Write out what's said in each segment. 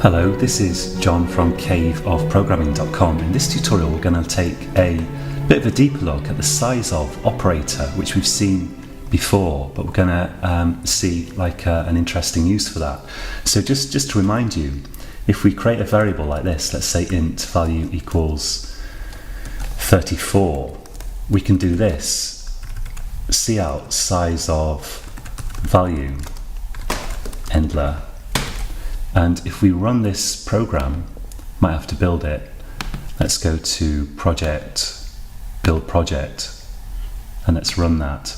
Hello, this is John from caveofprogramming.com. In this tutorial we're going to take a bit of a deeper look at the Sizeof operator, which we've seen before, but we're going to see an interesting use for that. So just to remind you, if we create a variable like this, let's say int value equals 34, we can do this: cout size of value endler. And if we run this program, might have to build it. Let's go to project, build project, and let's run that.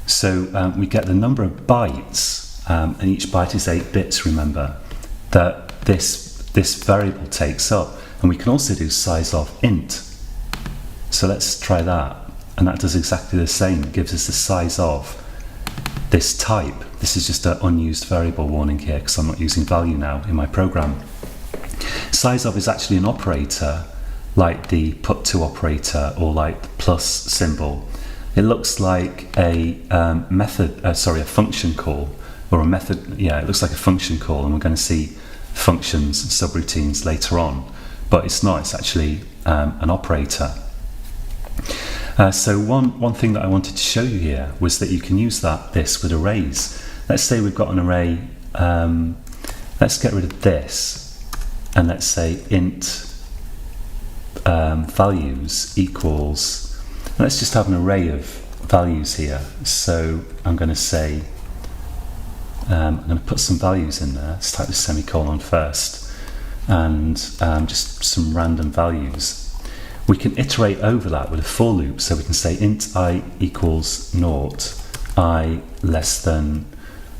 So we get the number of bytes, and each byte is 8 bits, remember, that this variable takes up. And we can also do size of int. So let's try that. And that does exactly the same. It gives us the size of this type. This is just an unused variable warning here because I'm not using value now in my program. Sizeof is actually an operator like the put2 operator or like the plus symbol. It looks like a function call, or a method. Yeah, it looks like a function call, and we're going to see functions and subroutines later on. But it's not. It's actually an operator. So one thing that I wanted to show you here was that you can use this with arrays. Let's say we've got an array. Let's get rid of this, and let's say int values equals. Let's just have an array of values here. So I'm going to say I'm going to put some values in there. Let's type the semicolon first, and just some random values. We can iterate over that with a for loop, so we can say int I equals 0, I less than,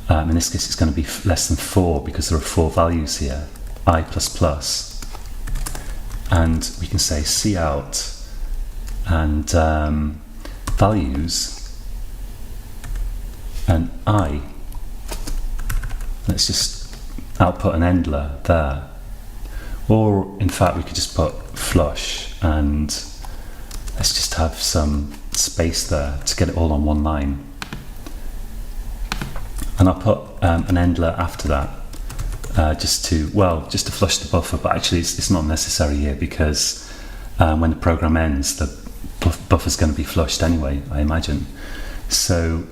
in this case it's going to be less than 4 because there are 4 values here, I++, and we can say cout and values and I. Let's just output an endler there. Or in fact we could just put flush, and let's just have some space there to get it all on one line. And I'll put an endler after that, just to flush the buffer, but actually it's not necessary here because when the program ends the buffer's going to be flushed anyway, I imagine. So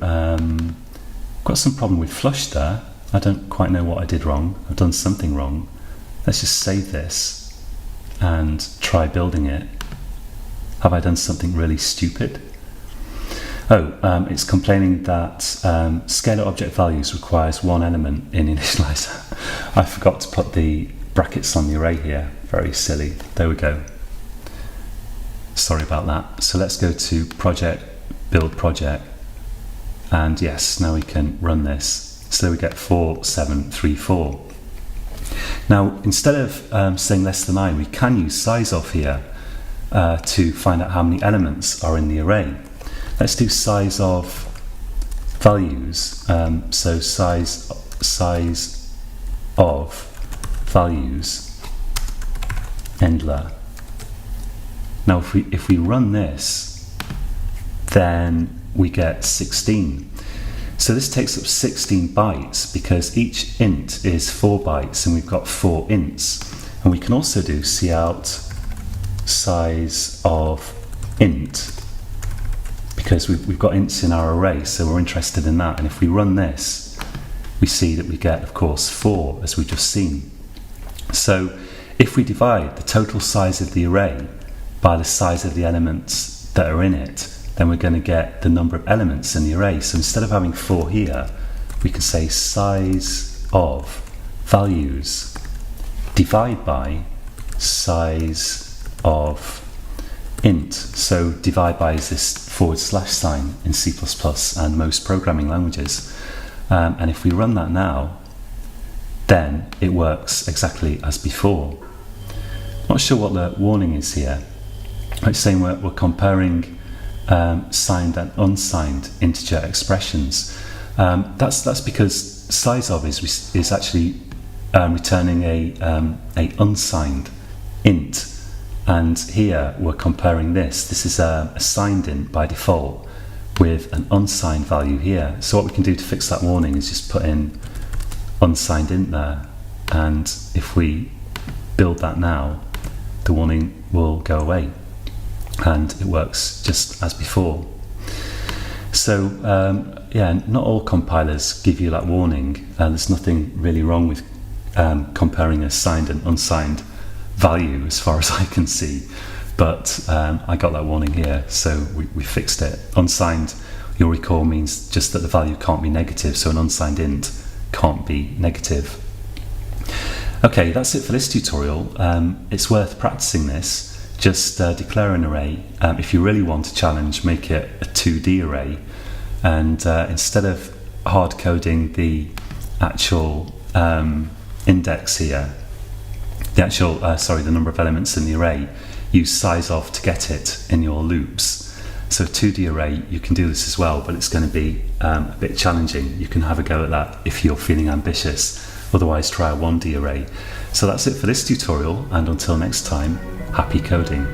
got some problem with flush there. I don't quite know what I did wrong. I've done something wrong. Let's just save this and try building it. Have I done something really stupid? It's complaining that scalar object values requires one element in initializer. I forgot to put the brackets on the array here. Very silly. There we go. Sorry about that. So let's go to project, build project, and yes, now we can run this. So we get 4734. Now, instead of saying less than I, we can use sizeof here to find out how many elements are in the array. Let's do size of values. So size of values endler. Now, if we run this, then we get 16. So this takes up 16 bytes because each int is 4 bytes and we've got 4 ints. And we can also do cout size of int because we've got ints in our array, so we're interested in that. And if we run this, we see that we get, of course, 4 as we've just seen. So if we divide the total size of the array by the size of the elements that are in it, then we're going to get the number of elements in the array. So instead of having 4 here, we can say size of values divide by size of int. So divide by is this / sign in C++ and most programming languages. And if we run that now, then it works exactly as before. Not sure what the warning is here. It's saying we're comparing signed and unsigned integer expressions. That's because sizeof is actually returning a unsigned int, and here we're comparing this. This is a signed int by default with an unsigned value here. So what we can do to fix that warning is just put in unsigned int there, and if we build that now, the warning will go away, and it works just as before. So not all compilers give you that warning. There's nothing really wrong with comparing a signed and unsigned value as far as I can see, but I got that warning here, so we fixed it. Unsigned, you'll recall, means just that the value can't be negative, so an unsigned int can't be negative. Okay, that's it for this tutorial. It's worth practicing this. Just declare an array. If you really want a challenge, make it a 2D array, and instead of hard coding the actual index here, the number of elements in the array, use Sizeof to get it in your loops. So 2D array, you can do this as well, but it's going to be a bit challenging. You can have a go at that if you're feeling ambitious. Otherwise, try a 1D array. So that's it for this tutorial, and until next time, happy coding.